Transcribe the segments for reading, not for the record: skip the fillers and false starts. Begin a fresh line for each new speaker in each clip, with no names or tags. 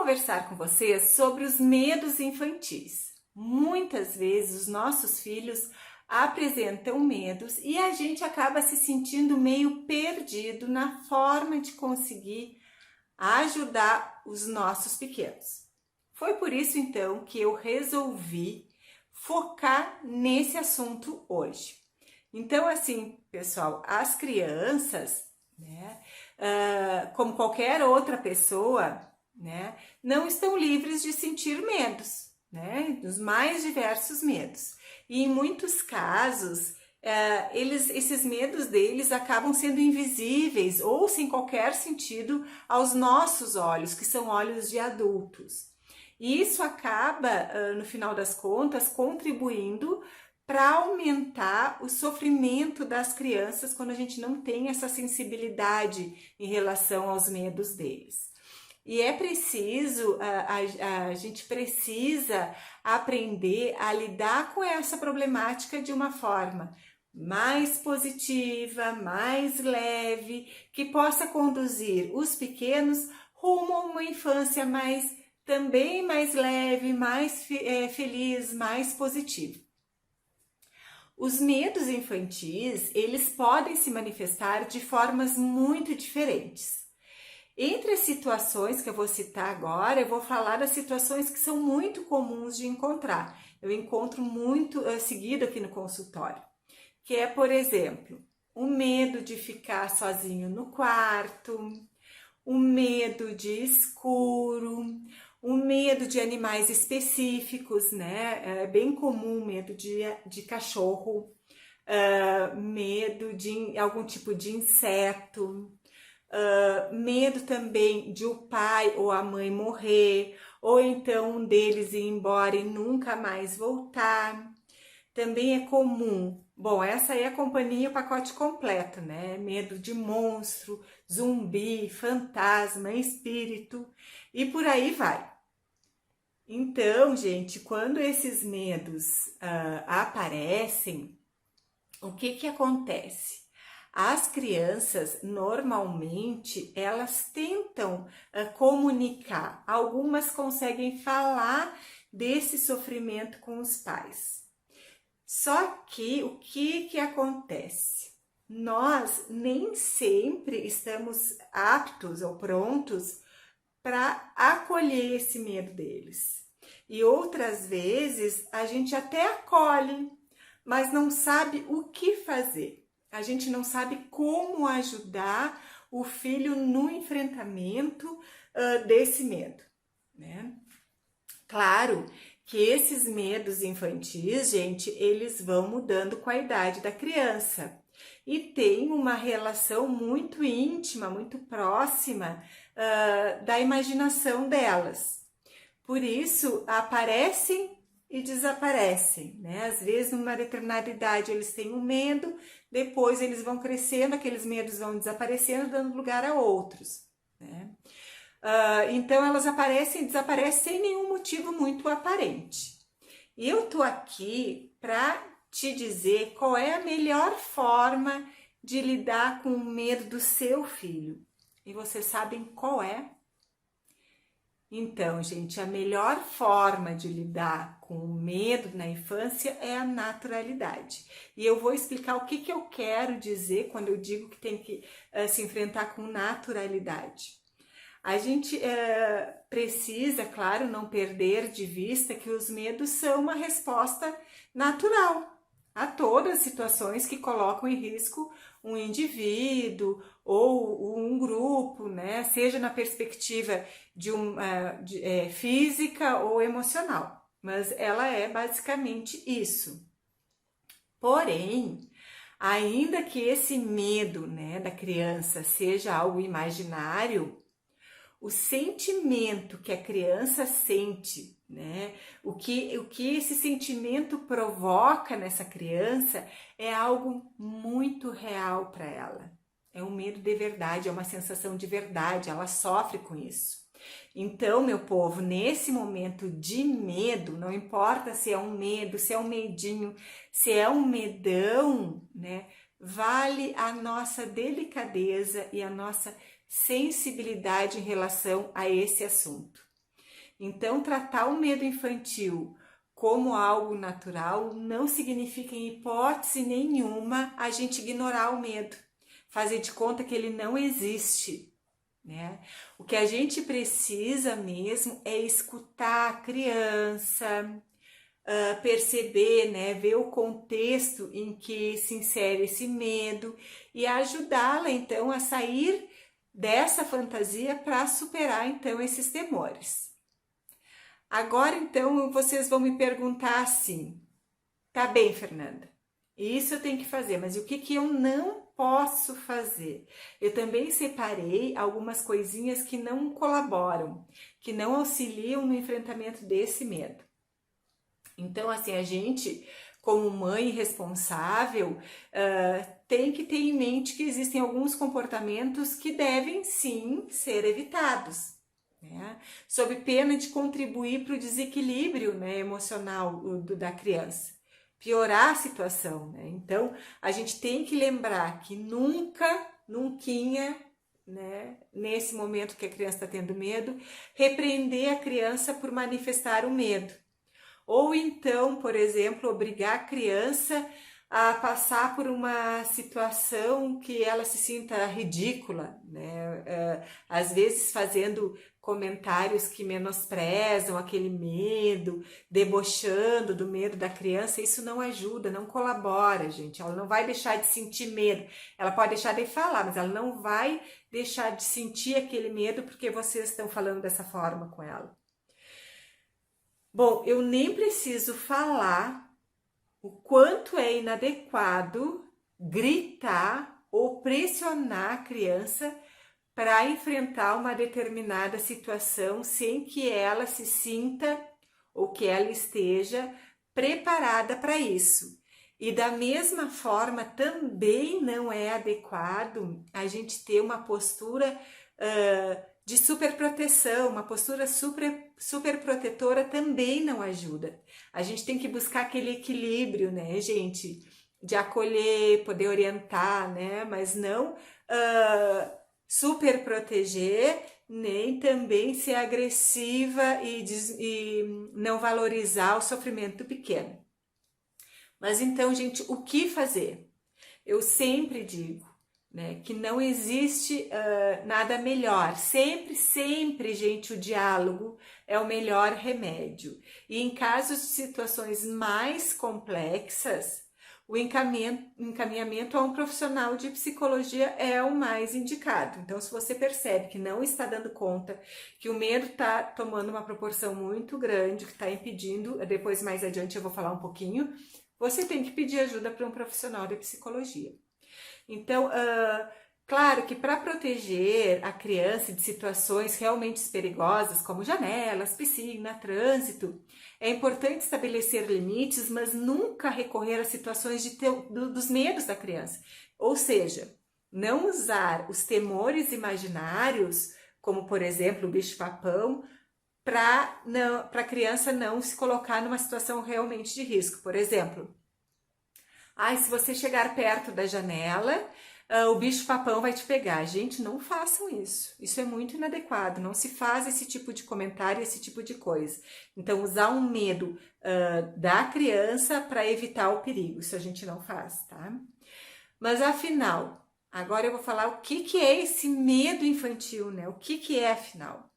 conversar com vocês sobre os medos infantis. Muitas vezes os nossos filhos apresentam medos e a gente acaba se sentindo meio perdido na forma de conseguir ajudar os nossos pequenos. Foi por isso então que eu resolvi focar nesse assunto hoje. Então, assim, pessoal, as crianças, né, como qualquer outra pessoa, né, não estão livres de sentir medos, né, dos mais diversos medos. E em muitos casos, esses medos deles acabam sendo invisíveis ou sem qualquer sentido aos nossos olhos, que são olhos de adultos. E isso acaba, no final das contas, contribuindo para aumentar o sofrimento das crianças quando a gente não tem essa sensibilidade em relação aos medos deles. E é preciso, a gente precisa aprender a lidar com essa problemática de uma forma mais positiva, mais leve, que possa conduzir os pequenos rumo a uma infância também mais leve, mais feliz, mais positiva. Os medos infantis, eles podem se manifestar de formas muito diferentes. Entre as situações que eu vou citar agora, eu vou falar das situações que são muito comuns de encontrar. Eu encontro muito seguido aqui no consultório, que é, por exemplo, o medo de ficar sozinho no quarto, o medo de escuro, o medo de animais específicos, né? É bem comum o medo de cachorro, medo de algum tipo de inseto, medo também de o pai ou a mãe morrer, ou então um deles ir embora e nunca mais voltar. Também é comum, bom, essa aí é a companhia, o pacote completo, né? Medo de monstro, zumbi, fantasma, espírito e por aí vai. Então, gente, quando esses medos aparecem, o que acontece? As crianças, normalmente, elas tentam comunicar. Algumas conseguem falar desse sofrimento com os pais. Só que o que acontece? Nós nem sempre estamos aptos ou prontos para acolher esse medo deles. E outras vezes a gente até acolhe, mas não sabe o que fazer. A gente não sabe como ajudar o filho no enfrentamento desse medo, né? Claro que esses medos infantis, gente, eles vão mudando com a idade da criança e tem uma relação muito íntima, muito próxima da imaginação delas. Por isso, aparecem e desaparecem, né? Às vezes, numa determinada idade, eles têm um medo, depois eles vão crescendo, aqueles medos vão desaparecendo, dando lugar a outros, né? Então, elas aparecem e desaparecem sem nenhum motivo muito aparente. E eu tô aqui para te dizer qual é a melhor forma de lidar com o medo do seu filho. E vocês sabem qual é? Então, gente, a melhor forma de lidar com o medo na infância é a naturalidade. E eu vou explicar o que eu quero dizer quando eu digo que tem que se enfrentar com naturalidade. A gente precisa, claro, não perder de vista que os medos são uma resposta natural a todas as situações que colocam em risco um indivíduo ou um grupo, né? Seja na perspectiva física ou emocional, mas ela é basicamente isso. Porém, ainda que esse medo, né, da criança seja algo imaginário, o sentimento que a criança sente, né? O que esse sentimento provoca nessa criança é algo muito real para ela. É um medo de verdade, é uma sensação de verdade, ela sofre com isso. Então, meu povo, nesse momento de medo, não importa se é um medo, se é um medinho, se é um medão, né? Vale a nossa delicadeza e a nossa sensibilidade em relação a esse assunto. Então, tratar o medo infantil como algo natural não significa, em hipótese nenhuma, a gente ignorar o medo, fazer de conta que ele não existe, né? O que a gente precisa mesmo é escutar a criança, perceber, né, ver o contexto em que se insere esse medo e ajudá-la então a sair dessa fantasia para superar então esses temores. Agora então vocês vão me perguntar assim: tá bem, Fernanda, isso eu tenho que fazer, mas o que que eu não posso fazer? Eu também separei algumas coisinhas que não colaboram, que não auxiliam no enfrentamento desse medo. Então, assim, a gente, como mãe responsável, tem que ter em mente que existem alguns comportamentos que devem sim ser evitados, né? Sob pena de contribuir para o desequilíbrio, né, emocional da criança, piorar a situação, né? Então, a gente tem que lembrar que nunca, né, nesse momento que a criança está tendo medo, repreender a criança por manifestar o medo. Ou então, por exemplo, obrigar a criança a passar por uma situação que ela se sinta ridícula, né? Às vezes fazendo comentários que menosprezam aquele medo, debochando do medo da criança, isso não ajuda, não colabora, gente. Ela não vai deixar de sentir medo, ela pode deixar de falar, mas ela não vai deixar de sentir aquele medo porque vocês estão falando dessa forma com ela. Bom, eu nem preciso falar o quanto é inadequado gritar ou pressionar a criança para enfrentar uma determinada situação sem que ela se sinta ou que ela esteja preparada para isso. E da mesma forma, também não é adequado a gente ter uma postura de superproteção, uma postura super protetora também não ajuda. A gente tem que buscar aquele equilíbrio, né, gente? De acolher, poder orientar, né? Mas não super proteger, nem também ser agressiva e não valorizar o sofrimento do pequeno. Mas então, gente, o que fazer? Eu sempre digo, né, que não existe nada melhor. Sempre, gente, o diálogo é o melhor remédio. E em casos de situações mais complexas, o encaminhamento a um profissional de psicologia é o mais indicado. Então, se você percebe que não está dando conta, que o medo está tomando uma proporção muito grande, que está impedindo, depois mais adiante eu vou falar um pouquinho, você tem que pedir ajuda para um profissional de psicologia. Então, claro que para proteger a criança de situações realmente perigosas, como janelas, piscina, trânsito, é importante estabelecer limites, mas nunca recorrer a situações dos medos da criança. Ou seja, não usar os temores imaginários, como por exemplo o bicho-papão, para a criança não se colocar numa situação realmente de risco. Por exemplo, se você chegar perto da janela, o bicho-papão vai te pegar. Gente, não façam isso. Isso é muito inadequado. Não se faz esse tipo de comentário, esse tipo de coisa. Então, usar um medo da criança para evitar o perigo. Isso a gente não faz, tá? Mas afinal, agora eu vou falar o que é esse medo infantil, né? O que é afinal?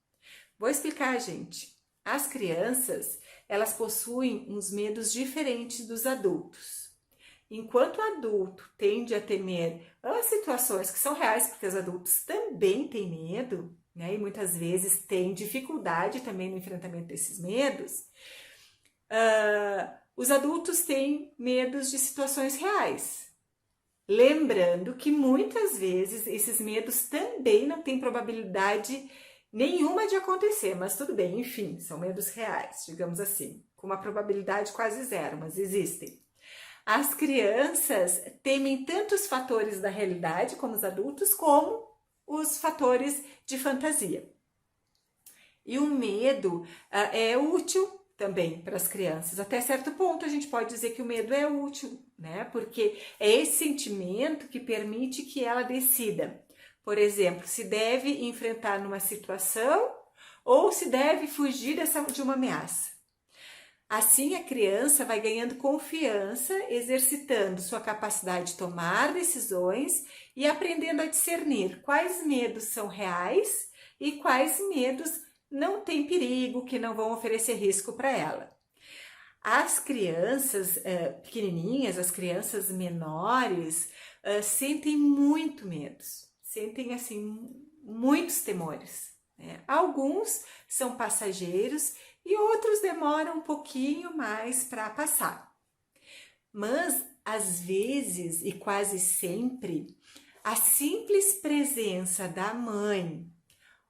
Vou explicar, gente. As crianças, elas possuem uns medos diferentes dos adultos. Enquanto o adulto tende a temer as situações que são reais, porque os adultos também têm medo, né? E muitas vezes têm dificuldade também no enfrentamento desses medos, os adultos têm medos de situações reais. Lembrando que muitas vezes esses medos também não têm probabilidade nenhuma de acontecer, mas tudo bem, enfim, são medos reais, digamos assim, com uma probabilidade quase zero, mas existem. As crianças temem tanto os fatores da realidade, como os adultos, como os fatores de fantasia. E o medo é útil também para as crianças. Até certo ponto a gente pode dizer que o medo é útil, né? Porque é esse sentimento que permite que ela decida, por exemplo, se deve enfrentar numa situação ou se deve fugir de uma ameaça. Assim, a criança vai ganhando confiança, exercitando sua capacidade de tomar decisões e aprendendo a discernir quais medos são reais e quais medos não têm perigo, que não vão oferecer risco para ela. As crianças pequenininhas, as crianças menores, sentem muito medos, sentem assim muitos temores, né? Alguns são passageiros e outros demoram um pouquinho mais para passar. Mas, às vezes e quase sempre, a simples presença da mãe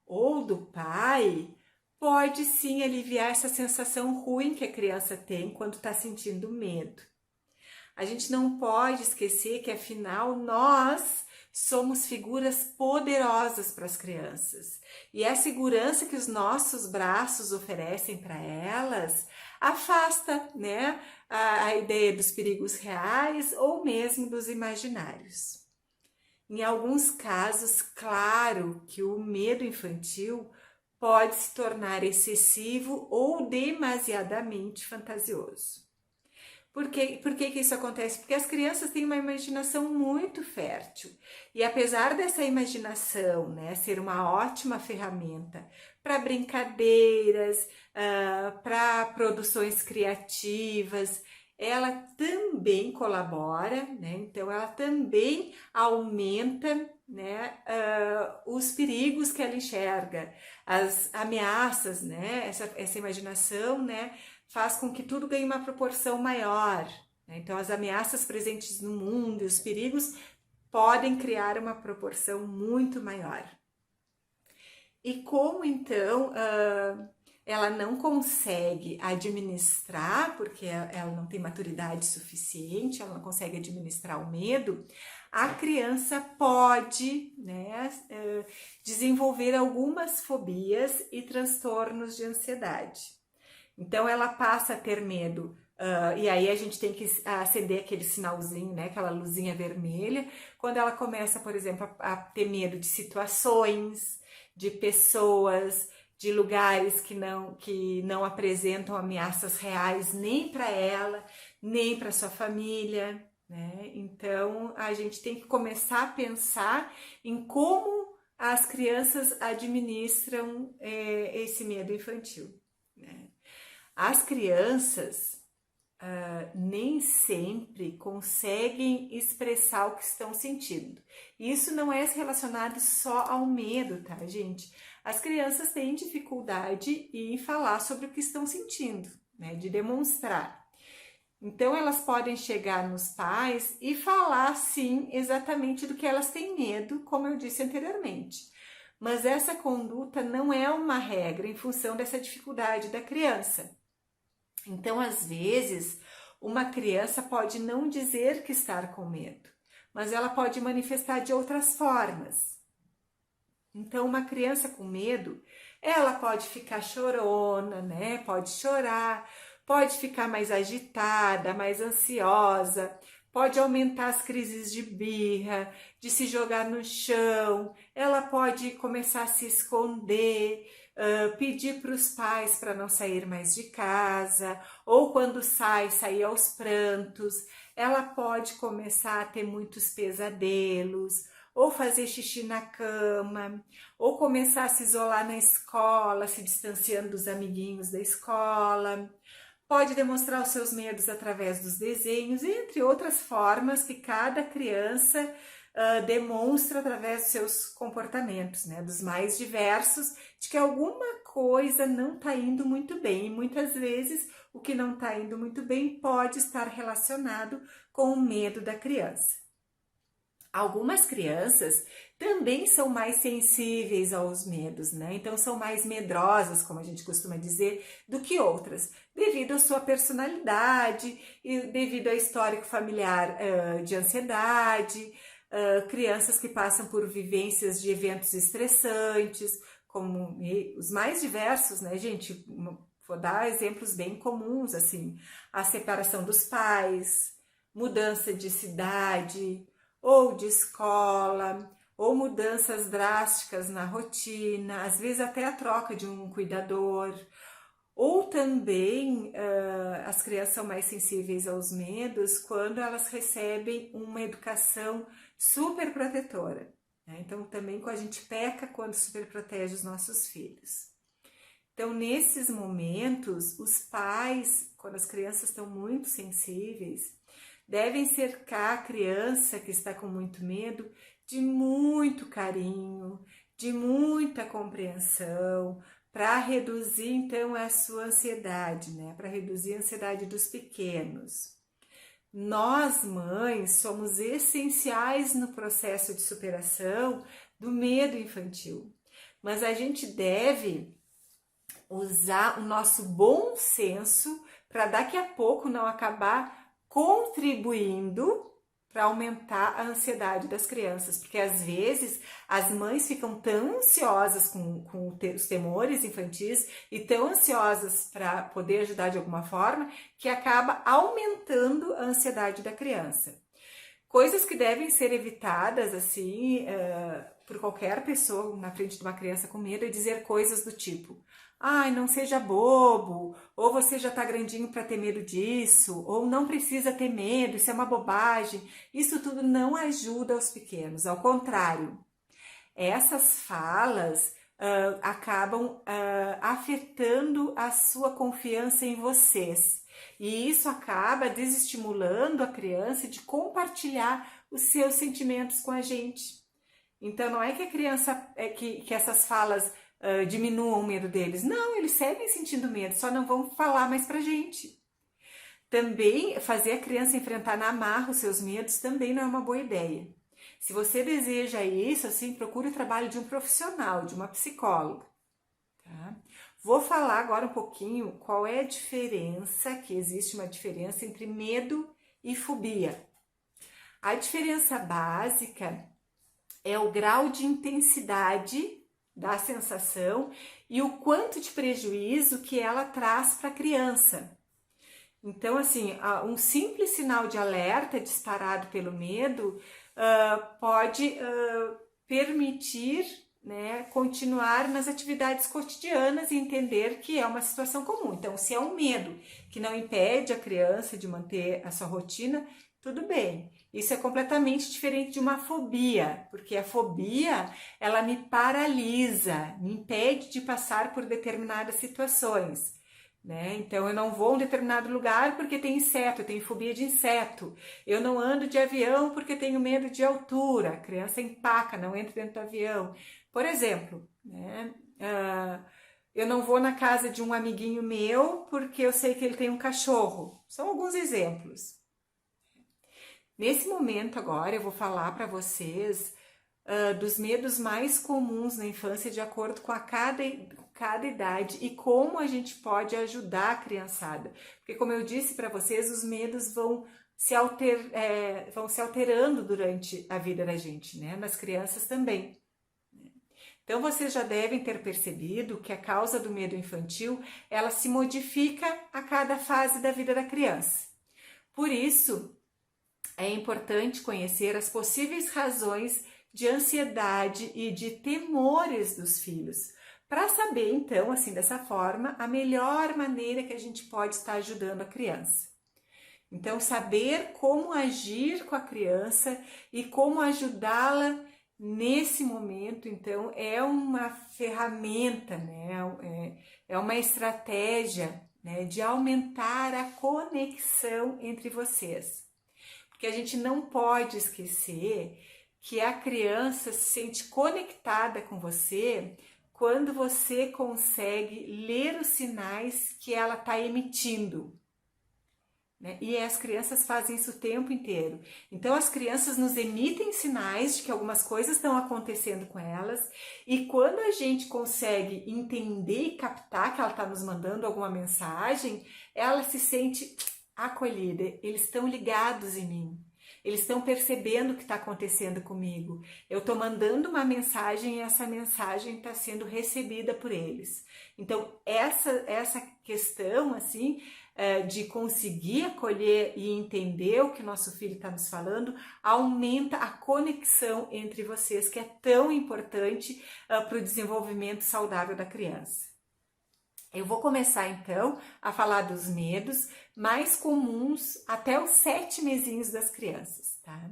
ou do pai pode sim aliviar essa sensação ruim que a criança tem quando está sentindo medo. A gente não pode esquecer que, afinal, nós somos figuras poderosas para as crianças. E a segurança que os nossos braços oferecem para elas afasta, né, a ideia dos perigos reais ou mesmo dos imaginários. Em alguns casos, claro que o medo infantil pode se tornar excessivo ou demasiadamente fantasioso. Por que isso acontece? Porque as crianças têm uma imaginação muito fértil. E apesar dessa imaginação, né, ser uma ótima ferramenta para brincadeiras, para produções criativas, ela também colabora, né? Então ela também aumenta, né, os perigos que ela enxerga, as ameaças, né? Essa imaginação, né, faz com que tudo ganhe uma proporção maior, né? Então as ameaças presentes no mundo e os perigos podem criar uma proporção muito maior. E como então ela não consegue administrar, porque ela não tem maturidade suficiente, ela não consegue administrar o medo, a criança pode, né, desenvolver algumas fobias e transtornos de ansiedade. Então ela passa a ter medo, e aí a gente tem que acender aquele sinalzinho, né, aquela luzinha vermelha, quando ela começa, por exemplo, a ter medo de situações, de pessoas, de lugares que não apresentam ameaças reais nem para ela, nem para sua família, né? Então a gente tem que começar a pensar em como as crianças administram esse medo infantil, né? As crianças nem sempre conseguem expressar o que estão sentindo. Isso não é relacionado só ao medo, tá, gente? As crianças têm dificuldade em falar sobre o que estão sentindo, né? De demonstrar. Então, elas podem chegar nos pais e falar, sim, exatamente do que elas têm medo, como eu disse anteriormente. Mas essa conduta não é uma regra em função dessa dificuldade da criança. Então, às vezes, uma criança pode não dizer que está com medo, mas ela pode manifestar de outras formas. Então, uma criança com medo, ela pode ficar chorona, né? Pode chorar, pode ficar mais agitada, mais ansiosa, pode aumentar as crises de birra, de se jogar no chão, ela pode começar a se esconder, pedir para os pais para não sair mais de casa, ou quando sair aos prantos. Ela pode começar a ter muitos pesadelos, ou fazer xixi na cama, ou começar a se isolar na escola, se distanciando dos amiguinhos da escola. Pode demonstrar os seus medos através dos desenhos, entre outras formas que cada criança demonstra através dos seus comportamentos, né? Dos mais diversos, de que alguma coisa não está indo muito bem. E muitas vezes o que não está indo muito bem pode estar relacionado com o medo da criança. Algumas crianças também são mais sensíveis aos medos, né? Então são mais medrosas, como a gente costuma dizer, do que outras, devido à sua personalidade e devido ao histórico familiar de ansiedade, crianças que passam por vivências de eventos estressantes, como os mais diversos, né, gente? Vou dar exemplos bem comuns, assim, a separação dos pais, mudança de cidade, ou de escola, ou mudanças drásticas na rotina, às vezes até a troca de um cuidador, ou também as crianças são mais sensíveis aos medos quando elas recebem uma educação super protetora, né? Então também a gente peca quando super protege os nossos filhos. Então nesses momentos, os pais, quando as crianças estão muito sensíveis, devem cercar a criança que está com muito medo de muito carinho, de muita compreensão, para reduzir então a sua ansiedade, né? Para reduzir a ansiedade dos pequenos. Nós, mães, somos essenciais no processo de superação do medo infantil, mas a gente deve usar o nosso bom senso para daqui a pouco não acabar contribuindo para aumentar a ansiedade das crianças, porque às vezes as mães ficam tão ansiosas com os temores infantis e tão ansiosas para poder ajudar de alguma forma que acaba aumentando a ansiedade da criança. Coisas que devem ser evitadas assim por qualquer pessoa na frente de uma criança com medo é dizer coisas do tipo: ai, não seja bobo, ou você já tá grandinho para ter medo disso, ou não precisa ter medo, isso é uma bobagem. Isso tudo não ajuda os pequenos, ao contrário. Essas falas acabam afetando a sua confiança em vocês. E isso acaba desestimulando a criança de compartilhar os seus sentimentos com a gente. Então não é que a criança, que essas falas diminuam o medo deles. Não, eles seguem sentindo medo, só não vão falar mais pra gente. Também fazer a criança enfrentar na marra os seus medos também não é uma boa ideia. Se você deseja isso, assim, procure o trabalho de um profissional, de uma psicóloga. Tá? Vou falar agora um pouquinho qual é a diferença, que existe uma diferença entre medo e fobia. A diferença básica é o grau de intensidade da sensação e o quanto de prejuízo que ela traz para a criança. Então, assim, um simples sinal de alerta disparado pelo medo pode permitir, né, continuar nas atividades cotidianas e entender que é uma situação comum. Então, se é um medo que não impede a criança de manter a sua rotina, tudo bem. Isso é completamente diferente de uma fobia, porque a fobia, ela me paralisa, me impede de passar por determinadas situações, né? Então eu não vou a um determinado lugar porque tem inseto, eu tenho fobia de inseto. Eu não ando de avião porque tenho medo de altura. A criança empaca, não entra dentro do avião. Por exemplo, né? Eu não vou na casa de um amiguinho meu porque eu sei que ele tem um cachorro. São alguns exemplos. Nesse momento agora eu vou falar para vocês dos medos mais comuns na infância de acordo com cada idade e como a gente pode ajudar a criançada. Porque como eu disse para vocês, os medos vão se alterando durante a vida da gente, né? Nas crianças também. Então vocês já devem ter percebido que a causa do medo infantil, ela se modifica a cada fase da vida da criança. Por isso, é importante conhecer as possíveis razões de ansiedade e de temores dos filhos, para saber então, assim, dessa forma, a melhor maneira que a gente pode estar ajudando a criança. Então, saber como agir com a criança e como ajudá-la nesse momento, então, é uma ferramenta, né? É uma estratégia, né, de aumentar a conexão entre vocês. Porque a gente não pode esquecer que a criança se sente conectada com você quando você consegue ler os sinais que ela está emitindo, né? E as crianças fazem isso o tempo inteiro. Então as crianças nos emitem sinais de que algumas coisas estão acontecendo com elas, e quando a gente consegue entender e captar que ela está nos mandando alguma mensagem, ela se sente acolhida, eles estão ligados em mim. Eles estão percebendo o que está acontecendo comigo. Eu estou mandando uma mensagem e essa mensagem está sendo recebida por eles. Então, essa questão, assim, de conseguir acolher e entender o que o nosso filho está nos falando, aumenta a conexão entre vocês, que é tão importante para o desenvolvimento saudável da criança. Eu vou começar então a falar dos medos mais comuns até os 7 mesinhos das crianças, tá?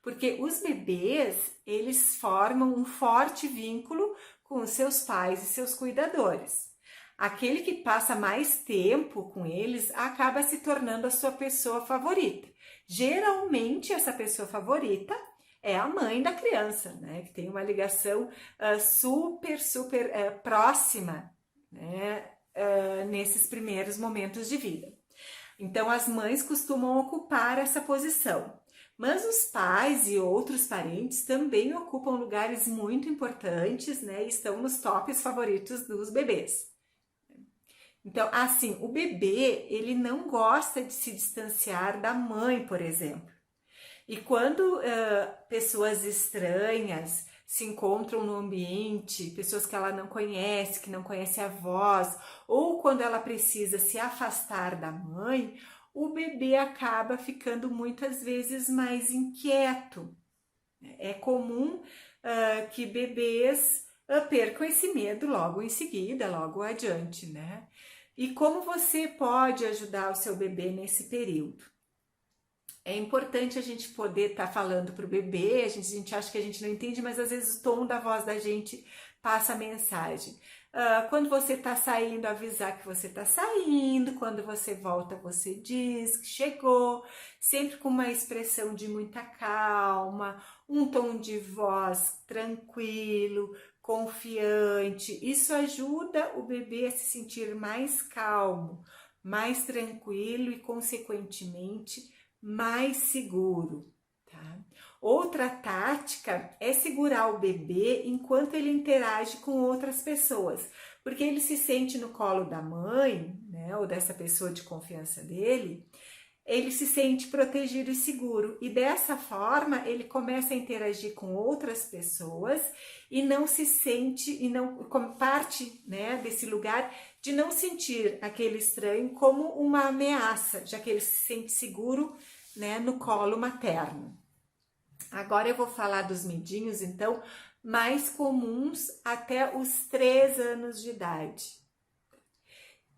Porque os bebês, eles formam um forte vínculo com os seus pais e seus cuidadores. Aquele que passa mais tempo com eles acaba se tornando a sua pessoa favorita. Geralmente, essa pessoa favorita é a mãe da criança, né? Que tem uma ligação super próxima, né? Nesses primeiros momentos de vida. Então, as mães costumam ocupar essa posição. Mas os pais e outros parentes também ocupam lugares muito importantes, né? E estão nos tops favoritos dos bebês. Então, assim, o bebê, ele não gosta de se distanciar da mãe, por exemplo. E quando pessoas estranhas se encontram no ambiente, pessoas que ela não conhece, que não conhece a voz, ou quando ela precisa se afastar da mãe, o bebê acaba ficando muitas vezes mais inquieto. É comum que bebês percam esse medo logo em seguida, logo adiante, né? E como você pode ajudar o seu bebê nesse período? É importante a gente poder estar falando para o bebê, a gente acha que a gente não entende, mas às vezes o tom da voz da gente passa a mensagem. Quando você está saindo, avisar que você está saindo, quando você volta, você diz que chegou, sempre com uma expressão de muita calma, um tom de voz tranquilo, confiante. Isso ajuda o bebê a se sentir mais calmo, mais tranquilo e, consequentemente, mais seguro, tá? Outra tática é segurar o bebê enquanto ele interage com outras pessoas, porque ele se sente no colo da mãe, né, ou dessa pessoa de confiança dele, ele se sente protegido e seguro, e dessa forma ele começa a interagir com outras pessoas e não se sente, e não parte, né, desse lugar de não sentir aquele estranho como uma ameaça, já que ele se sente seguro, né, no colo materno. Agora eu vou falar dos medinhos, então, mais comuns até os 3 anos de idade.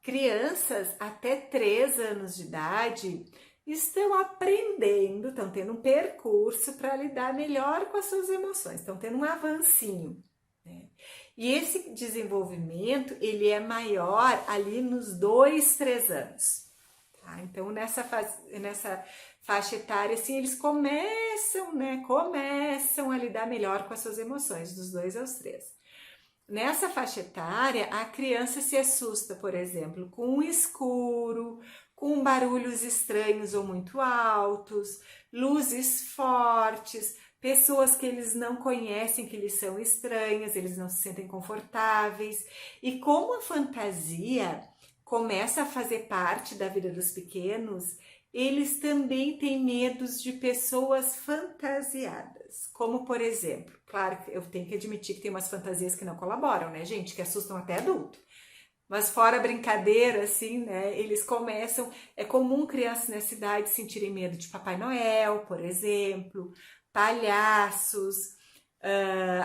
Crianças até 3 anos de idade estão aprendendo, estão tendo um percurso para lidar melhor com as suas emoções, estão tendo um avancinho, né? E esse desenvolvimento, ele é maior ali nos 2, 3 anos. Tá? Então, nessa faixa etária, assim, eles começam a lidar melhor com as suas emoções, dos 2 aos 3. Nessa faixa etária, a criança se assusta, por exemplo, com o escuro, com barulhos estranhos ou muito altos, luzes fortes, pessoas que eles não conhecem, que lhes são estranhas, eles não se sentem confortáveis. E como a fantasia começa a fazer parte da vida dos pequenos, eles também têm medos de pessoas fantasiadas, como por exemplo, claro que eu tenho que admitir que tem umas fantasias que não colaboram, né, gente, que assustam até adulto, mas fora a brincadeira, assim, né, eles começam, é comum crianças nessa idade sentirem medo de Papai Noel, por exemplo, palhaços,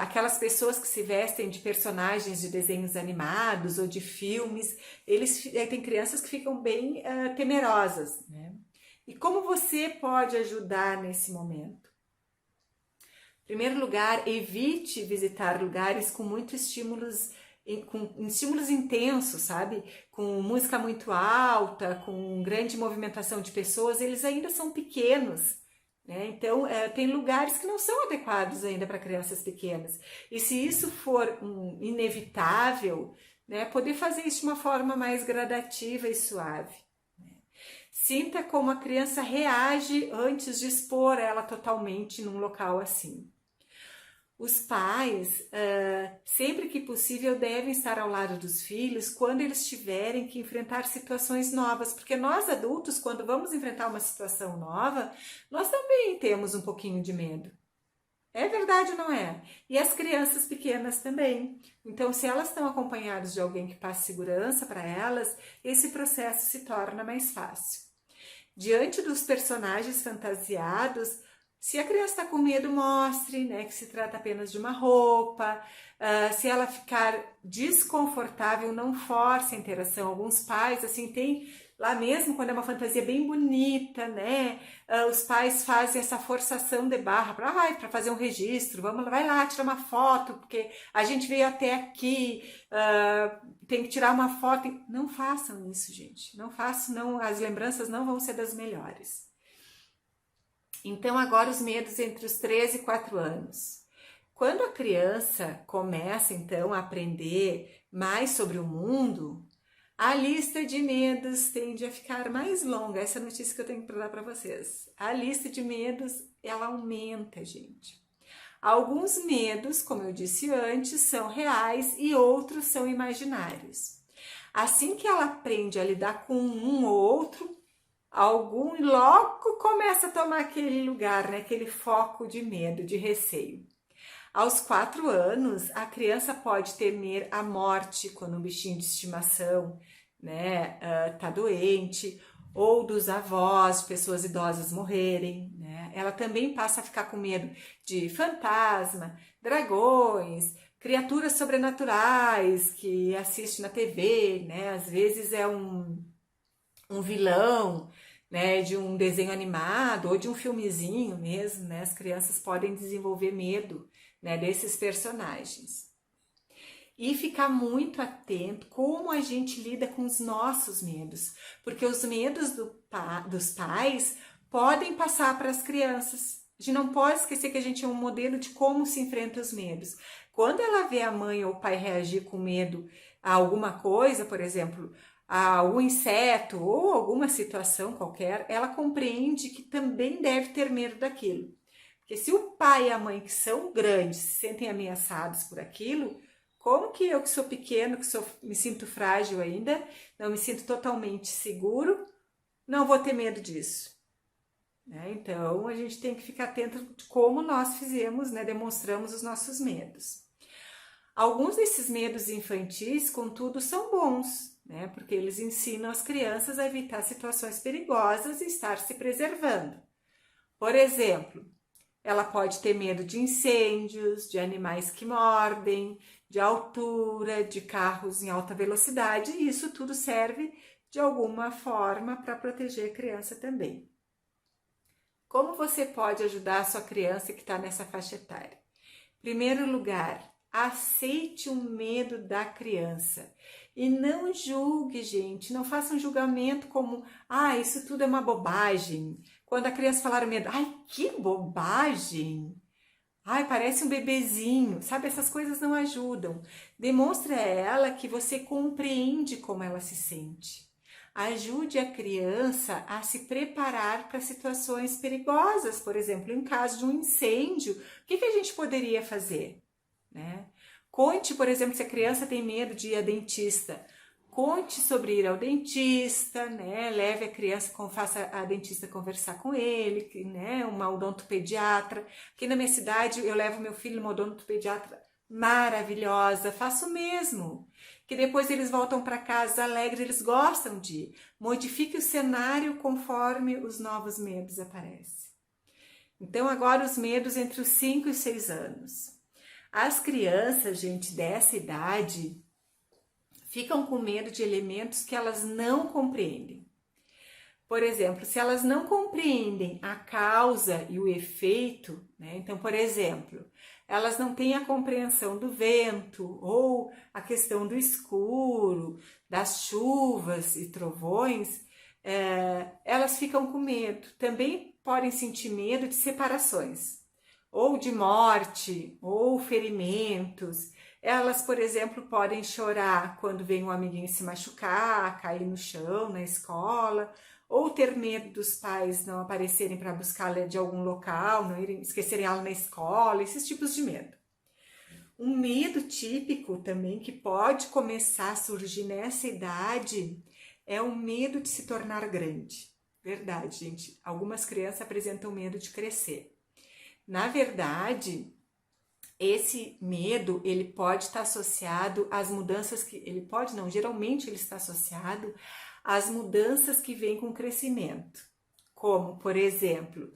aquelas pessoas que se vestem de personagens de desenhos animados ou de filmes, tem crianças que ficam bem temerosas, né? E como você pode ajudar nesse momento? Em primeiro lugar, evite visitar lugares com muitos estímulos, com estímulos intensos, sabe? Com música muito alta, com grande movimentação de pessoas, eles ainda são pequenos, né? Então, tem lugares que não são adequados ainda para crianças pequenas. E se isso for inevitável, né, poder fazer isso de uma forma mais gradativa e suave. Sinta como a criança reage antes de expor ela totalmente num local assim. Os pais, sempre que possível, devem estar ao lado dos filhos quando eles tiverem que enfrentar situações novas, porque nós adultos, quando vamos enfrentar uma situação nova, nós também temos um pouquinho de medo. É verdade ou não é? E as crianças pequenas também. Então, se elas estão acompanhadas de alguém que passe segurança para elas, esse processo se torna mais fácil. Diante dos personagens fantasiados, se a criança está com medo, mostre, né, que se trata apenas de uma roupa. Se ela ficar desconfortável, não force a interação. Alguns pais, assim, tem lá mesmo quando é uma fantasia bem bonita, né? Os pais fazem essa forçação de barra para fazer um registro. Vamos, vai lá, tira uma foto, porque a gente veio até aqui, tem que tirar uma foto. Não façam isso, gente. Não façam, não, as lembranças não vão ser das melhores. Então, agora os medos entre os 3 e 4 anos. Quando a criança começa, então, a aprender mais sobre o mundo, a lista de medos tende a ficar mais longa. Essa é a notícia que eu tenho para dar para vocês. A lista de medos, ela aumenta, gente. Alguns medos, como eu disse antes, são reais e outros são imaginários. Assim que ela aprende a lidar com um ou outro, algum logo começa a tomar aquele lugar, né? Aquele foco de medo, de receio. Aos 4 anos, a criança pode temer a morte quando um bichinho de estimação, né, tá doente, ou dos avós, de pessoas idosas morrerem, né? Ela também passa a ficar com medo de fantasma, dragões, criaturas sobrenaturais que assiste na TV, né? Às vezes é um vilão, né, de um desenho animado ou de um filmezinho mesmo, né? As crianças podem desenvolver medo, né, desses personagens. E ficar muito atento como a gente lida com os nossos medos, porque os medos dos pais podem passar para as crianças. A gente não pode esquecer que a gente é um modelo de como se enfrenta os medos. Quando ela vê a mãe ou o pai reagir com medo a alguma coisa, por exemplo, a um inseto ou alguma situação qualquer, ela compreende que também deve ter medo daquilo. Porque se o pai e a mãe, que são grandes, se sentem ameaçados por aquilo, como que eu, que sou pequeno, me sinto frágil ainda, não me sinto totalmente seguro, não vou ter medo disso? Né? Então, a gente tem que ficar atento de como nós fizemos, né? Demonstramos os nossos medos. Alguns desses medos infantis, contudo, são bons, né? Porque eles ensinam as crianças a evitar situações perigosas e estar se preservando. Por exemplo, ela pode ter medo de incêndios, de animais que mordem, de altura, de carros em alta velocidade, e isso tudo serve de alguma forma para proteger a criança também. Como você pode ajudar a sua criança que está nessa faixa etária? Em primeiro lugar, aceite o medo da criança e não julgue, gente, não faça um julgamento como, isso tudo é uma bobagem. Quando a criança falar medo, que bobagem, parece um bebezinho, sabe, essas coisas não ajudam. Demonstre a ela que você compreende como ela se sente. Ajude a criança a se preparar para situações perigosas, por exemplo, em caso de um incêndio, o que a gente poderia fazer? Né? Conte, por exemplo, se a criança tem medo de ir ao dentista, conte sobre ir ao dentista, né? Leve a criança, faça a dentista conversar com ele, né? Uma odontopediatra. Aqui na minha cidade eu levo meu filho numa odontopediatra maravilhosa, faço o mesmo. Que depois eles voltam para casa alegres, eles gostam de ir. Modifique o cenário conforme os novos medos aparecem. Então agora os medos entre os 5 e 6 anos. As crianças, gente, dessa idade ficam com medo de elementos que elas não compreendem. Por exemplo, se elas não compreendem a causa e o efeito, né? Então, por exemplo, elas não têm a compreensão do vento ou a questão do escuro, das chuvas e trovões, elas ficam com medo. Também podem sentir medo de separações, ou de morte, ou ferimentos. Elas, por exemplo, podem chorar quando vem um amiguinho se machucar, cair no chão na escola, ou ter medo dos pais não aparecerem para buscá-la de algum local, não irem, esquecerem ela na escola, esses tipos de medo. Um medo típico também que pode começar a surgir nessa idade é o medo de se tornar grande. Verdade, gente. Algumas crianças apresentam medo de crescer. Na verdade, esse medo, ele pode estar associado às mudanças que... Ele pode não, geralmente ele está associado às mudanças que vêm com o crescimento. Como, por exemplo,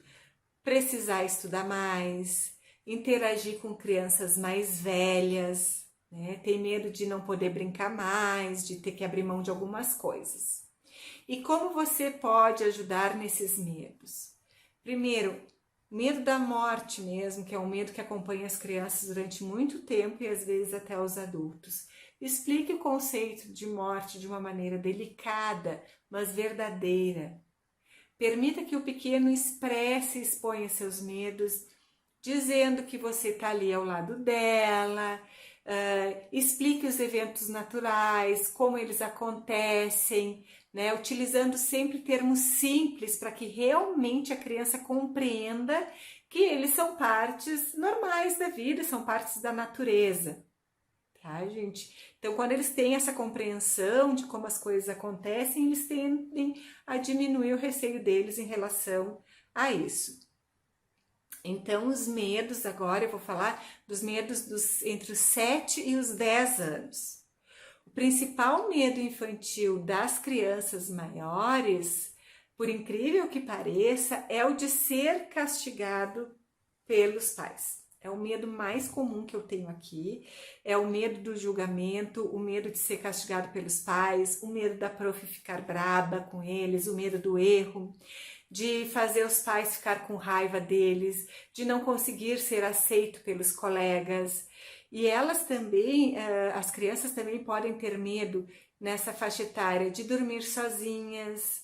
precisar estudar mais, interagir com crianças mais velhas, né? Ter medo de não poder brincar mais, de ter que abrir mão de algumas coisas. E como você pode ajudar nesses medos? Primeiro, medo da morte mesmo, que é um medo que acompanha as crianças durante muito tempo e às vezes até os adultos. Explique o conceito de morte de uma maneira delicada, mas verdadeira. Permita que o pequeno expresse e exponha seus medos, dizendo que você está ali ao lado dela. Explique os eventos naturais, como eles acontecem, né? Utilizando sempre termos simples para que realmente a criança compreenda que eles são partes normais da vida, são partes da natureza, tá, gente? Então, quando eles têm essa compreensão de como as coisas acontecem, eles tendem a diminuir o receio deles em relação a isso. Então, os medos, agora eu vou falar dos medos entre os 7 e os 10 anos. O principal medo infantil das crianças maiores, por incrível que pareça, é o de ser castigado pelos pais. É o medo mais comum que eu tenho aqui, é o medo do julgamento, o medo de ser castigado pelos pais, o medo da prof ficar braba com eles, o medo do erro, de fazer os pais ficar com raiva deles, de não conseguir ser aceito pelos colegas. E elas também, as crianças também podem ter medo nessa faixa etária de dormir sozinhas,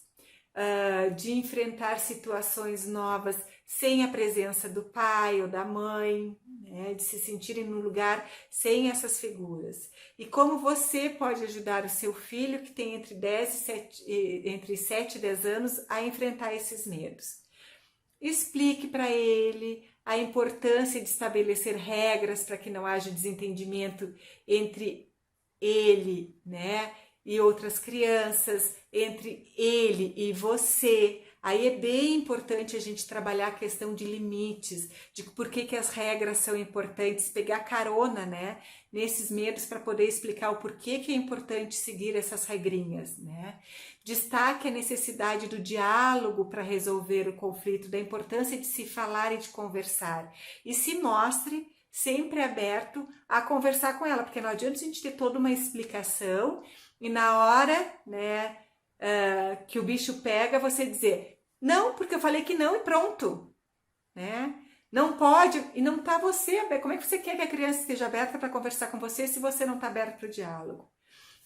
de enfrentar situações novas sem a presença do pai ou da mãe, né? De se sentirem num lugar sem essas figuras. E como você pode ajudar o seu filho que tem entre 7 e 10 anos a enfrentar esses medos? Explique para ele a importância de estabelecer regras para que não haja desentendimento entre ele, né, e outras crianças, entre ele e você. Aí é bem importante a gente trabalhar a questão de limites, de por que as regras são importantes, pegar carona, né, nesses medos para poder explicar o porquê que é importante seguir essas regrinhas, né. Destaque a necessidade do diálogo para resolver o conflito, da importância de se falar e de conversar. E se mostre sempre aberto a conversar com ela, porque não adianta a gente ter toda uma explicação e na hora, né, que o bicho pega, você dizer, não, porque eu falei que não e pronto, né? Não pode, e não tá você, como é que você quer que a criança esteja aberta para conversar com você se você não está aberto para o diálogo?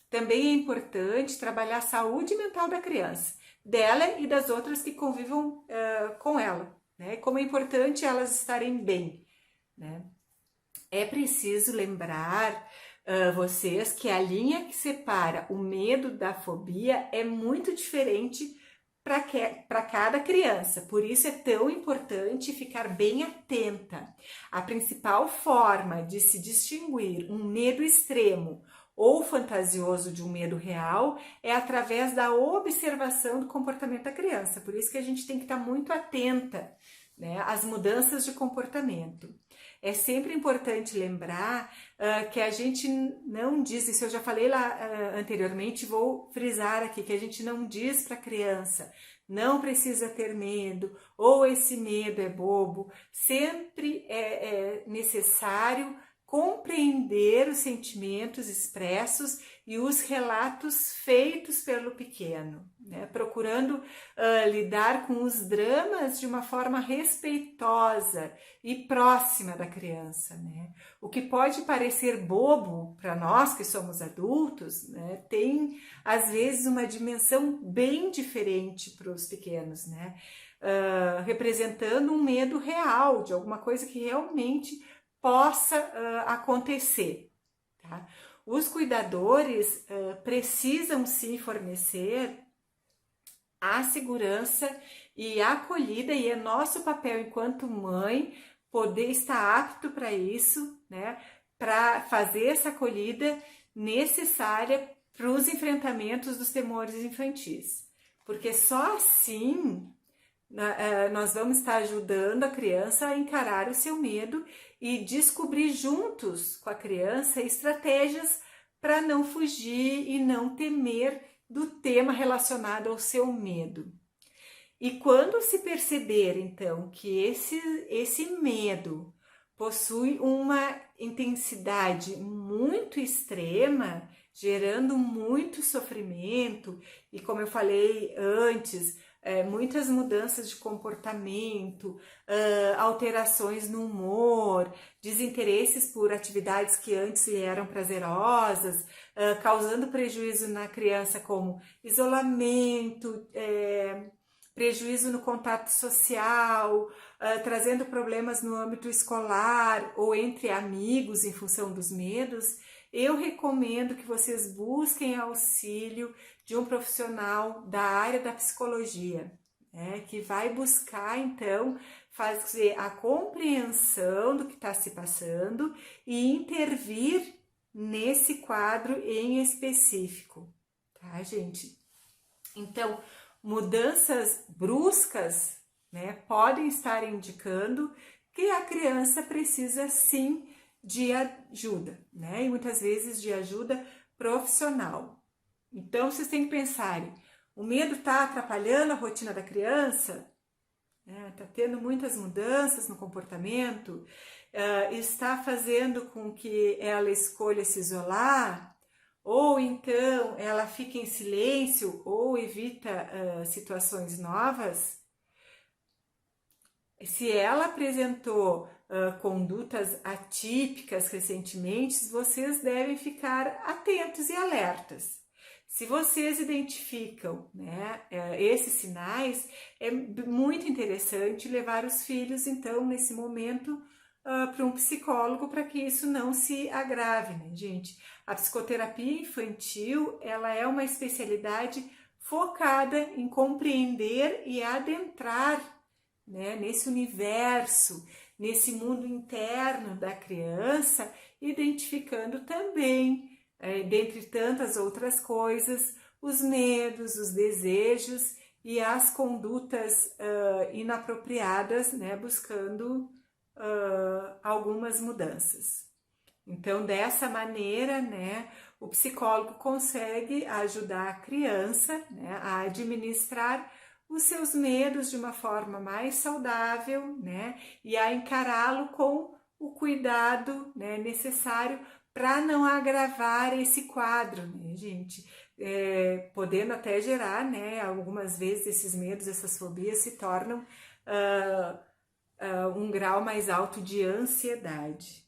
Também é importante trabalhar a saúde mental da criança, dela e das outras que convivam com ela, né? Como é importante elas estarem bem, né? É preciso lembrar vocês que a linha que separa o medo da fobia é muito diferente para cada criança, por isso é tão importante ficar bem atenta. A principal forma de se distinguir um medo extremo ou fantasioso de um medo real é através da observação do comportamento da criança, por isso que a gente tem que estar muito atenta, né, às mudanças de comportamento. É sempre importante lembrar que a gente não diz, isso eu já falei lá anteriormente, vou frisar aqui, que a gente não diz para a criança, não precisa ter medo, ou esse medo é bobo. Sempre é necessário compreender os sentimentos expressos e os relatos feitos pelo pequeno, né? Procurando lidar com os dramas de uma forma respeitosa e próxima da criança, né? O que pode parecer bobo para nós que somos adultos, né, tem às vezes uma dimensão bem diferente para os pequenos, né? Representando um medo real, de alguma coisa que realmente possa acontecer, tá? Os cuidadores precisam sim fornecer a segurança e a acolhida, e é nosso papel enquanto mãe poder estar apto para isso, né? Para fazer essa acolhida necessária para os enfrentamentos dos temores infantis, porque só assim nós vamos estar ajudando a criança a encarar o seu medo e descobrir juntos com a criança estratégias para não fugir e não temer do tema relacionado ao seu medo. E quando se perceber, então, que esse medo possui uma intensidade muito extrema, gerando muito sofrimento, e como eu falei antes, muitas mudanças de comportamento, alterações no humor, desinteresses por atividades que antes lhe eram prazerosas, causando prejuízo na criança como isolamento, prejuízo no contato social, trazendo problemas no âmbito escolar ou entre amigos em função dos medos, eu recomendo que vocês busquem auxílio de um profissional da área da psicologia, que vai buscar, então, fazer a compreensão do que está se passando e intervir nesse quadro em específico, tá, gente? Então, mudanças bruscas, podem estar indicando que a criança precisa sim de ajuda, e muitas vezes de ajuda profissional. Então, vocês têm que pensar, o medo está atrapalhando a rotina da criança? Está tendo muitas mudanças no comportamento? Está fazendo com que ela escolha se isolar? Ou então ela fica em silêncio ou evita situações novas? Se ela apresentou condutas atípicas recentemente, vocês devem ficar atentos e alertas. Se vocês identificam esses sinais, é muito interessante levar os filhos, então, nesse momento, para um psicólogo, para que isso não se agrave, gente? A psicoterapia infantil, ela é uma especialidade focada em compreender e adentrar, nesse universo, nesse mundo interno da criança, identificando também, dentre tantas outras coisas, os medos, os desejos e as condutas inapropriadas, buscando algumas mudanças. Então, dessa maneira, o psicólogo consegue ajudar a criança, a administrar os seus medos de uma forma mais saudável, e a encará-lo com o cuidado, necessário para não agravar esse quadro, gente? Podendo até gerar, algumas vezes esses medos, essas fobias se tornam um grau mais alto de ansiedade.